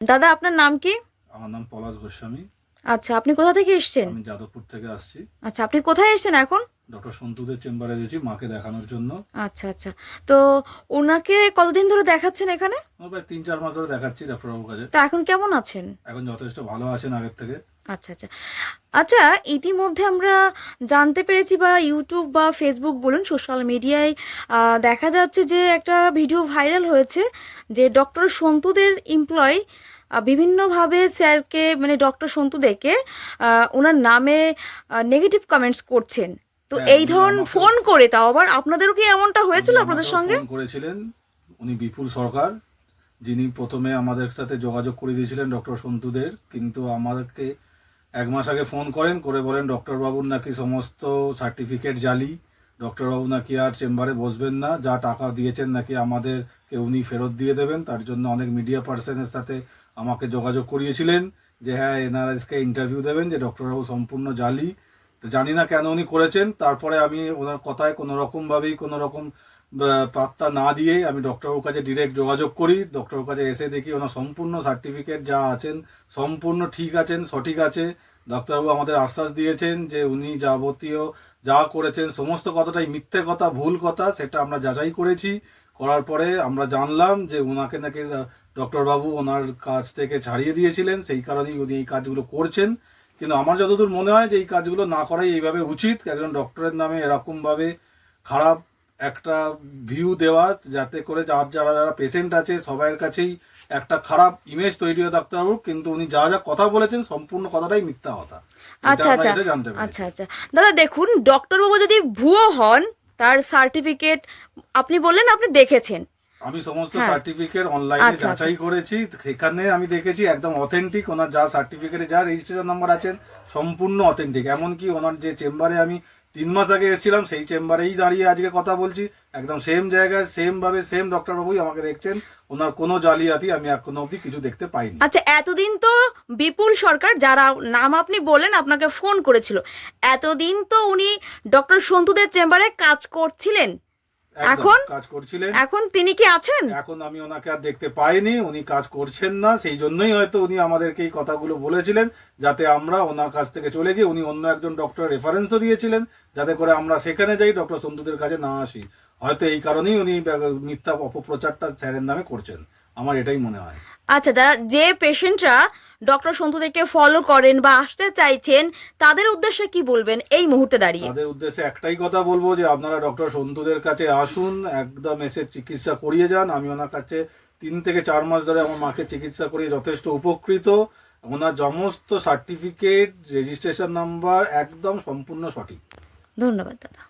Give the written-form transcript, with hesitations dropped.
দাদা আপনার নাম কি? আমার নাম পলাশ গোস্বামী। আচ্ছা, আপনি কোথা থেকে এসেছেন? আমি যাদবপুর থেকে আসছি। আচ্ছা, আপনি কোথায় এসেছেন এখন? ডক্টর সন্তুদের চেম্বারে এসেছি মাকে দেখানোর জন্য। আচ্ছা আচ্ছা। তো ওনাকে কতদিন ধরে দেখাচ্ছেন এখানে? আমার প্রায় 3-4 মাস ধরে দেখাচ্ছি ডাক্তারবাবুর কাছে। তা এখন কেমন আছেন? এখন যথেষ্ট ভালো আছেন আগের থেকে। আচ্ছা আচ্ছা। আচ্ছা, ইতিমধ্যে আমরা জানতে পেরেছি বা ইউটিউব বা ফেসবুক বলুন, সোশ্যাল মিডিয়ায় দেখা যাচ্ছে যে একটা ভিডিও ভাইরাল হয়েছে যে ডক্টর সন্তুদের এমপ্লয় বিভিন্নভাবে স্যারকে মানে ডক্টর সন্তুদেরকে ওনার নামে নেগেটিভ কমেন্টস করছেন। তো হ্যাঁ, এই উনি ধরুন আমাকে ফোন করে, তাও আবার আপনাদেরও কি এমনটা উনি হয়েছিল আপনাদের আমাকেও সঙ্গে? ফোন করেছিলেন। উনি বিপুল সরকার, যিনি প্রথমে আমাদের সাথে যোগাযোগ করে দিয়েছিলেন ডক্টর সন্তুদের, কিন্তু আমাদেরকে 1 মাস আগে ফোন করেন, করে বলেন ডক্টরবাবুর নাকি সমস্ত সার্টিফিকেট জালি, ডক্টরবাবু নাকি আর চেম্বারে বসবেন না, যা টাকা দিয়েছেন নাকি আমাদেরকে উনি ফেরত দিয়ে দেবেন। তার জন্য অনেক মিডিয়া পার্সনের সাথে আমাকে যোগাযোগ করিয়েছিলেন যে হ্যাঁ এনআরএসকে ইন্টারভিউ দেবেন, যে ডক্টরবাবু সম্পূর্ণ জালি। তো জানি না কেন উনি করেছেন। তারপরে আমি ওনার কথায় কোনো রকমভাবেই কোনো রকম পাত্তা না দিয়েই আমি ডক্টরবাবুর কাছে ডিরেক্ট যোগাযোগ করি। ডক্টরের কাছে এসে দেখি ওনার সম্পূর্ণ সার্টিফিকেট যা আছেন সম্পূর্ণ ঠিক আছেন, সঠিক আছে। ডাক্তারবাবু আমাদের আশ্বাস দিয়েছেন যে উনি যাবতীয় যা করেছেন সমস্ত কথাটাই মিথ্যে কথা, ভুল কথা, সেটা আমরা যাচাই করেছি। করার পরে আমরা জানলাম যে ওনাকে নাকি ডক্টরবাবু ওনার কাছ থেকে ছাড়িয়ে দিয়েছিলেন, সেই কারণেই উনি এই কাজগুলো করছেন। কিন্তু আমার যতদূর মনে হয় যে এই কাজগুলো না করাই এইভাবে উচিত। একজন ডক্টরের নামে এরকমভাবে খারাপ একটা ভিউ দেওয়া, যাতে করে যারা যারা পেশেন্ট আছে সবার কাছেই একটা খারাপ ইমেজ তৈরি হয় ডাক্তারবাবুর। কিন্তু উনি যা যা কথা বলেছেন সম্পূর্ণ কথাটাই মিথ্যা কথা, এটা আচ্ছা আমরা আচ্ছা এতে জানতে আচ্ছা পেরেছি। আচ্ছা। দাদা দেখুন, ডক্টরবাবু যদি ভুয়ো হন, তার সার্টিফিকেট আপনি বললেন আপনি দেখেছেন। আমি সমস্ত হ্যাঁ। সার্টিফিকেট অনলাইনে আচ্ছা আচ্ছা। যাচাই করেছি, সেখানে আমি দেখেছি একদম অথেন্টিক। ওনার যা সার্টিফিকেটে যা রেজিস্ট্রেশন নাম্বার আছেন সম্পূর্ণ অথেন্টিক। এমনকি ওনার যে চেম্বারে আমি 3 মাস আগে এসেছিলাম সেই চেম্বারেই দাঁড়িয়ে আজকে কথা বলছি, একদম সেম জায়গায় সেম ভাবে সেম ডক্টরবাবুই আমাকে দেখছেন। ওনার কোনো জালিয়াতি আমি এখনো অবধি কিছু দেখতে পাইনি। আচ্ছা, এতদিন তো বিপুল সরকার, যারা নাম আপনি বললেন আপনাকে ফোন করেছিল, এতদিন তো উনি ডক্টর সন্তুদের চেম্বারে কাজ করছিলেন। একদম এখন কাজ করছিলেন। এখন তিনি কি আছেন? এখন আমি ওনাকে আর দেখতে পাইনি, উনি কাজ করছেন না। সেই জন্যই হয়তো উনি আমাদেরকে এই কথাগুলো বলেছিলেন, যাতে আমরা ওনার কাছ থেকে চলে গিয়ে, উনি অন্য একজন ডক্টরের রেফারেন্সও দিয়েছিলেন যাতে করে আমরা সেখানে যাই, ডক্টর সন্তুদের কাছে না আসি। হয়তো এই কারণেই উনি মিথ্যা অপপ্রচারটা স্যারের নামে করছেন, আমার এটাই মনে হয়। আচ্ছা, যারা যে পেশেন্টরা ডক্টর সন্তুদেরকে ফলো করেন বা আসতে চাইছেন, তাদের উদ্দেশ্যে কি বলবেন এই মুহূর্তে দাঁড়িয়ে? তাদের উদ্দেশ্যে একটাই কথা বলবো যে আপনারা ডক্টর সন্তুদের কাছে আসুন, একদম এসে চিকিৎসা করিয়ে যান। আমি ওনার কাছে 3 থেকে 4 মাস ধরে আমার মাকে চিকিৎসা করিয়ে যথেষ্ট উপকৃত। ওনার সমস্ত সার্টিফিকেট, রেজিস্ট্রেশন নাম্বার একদম সম্পূর্ণ সঠিক। ধন্যবাদ দাদা।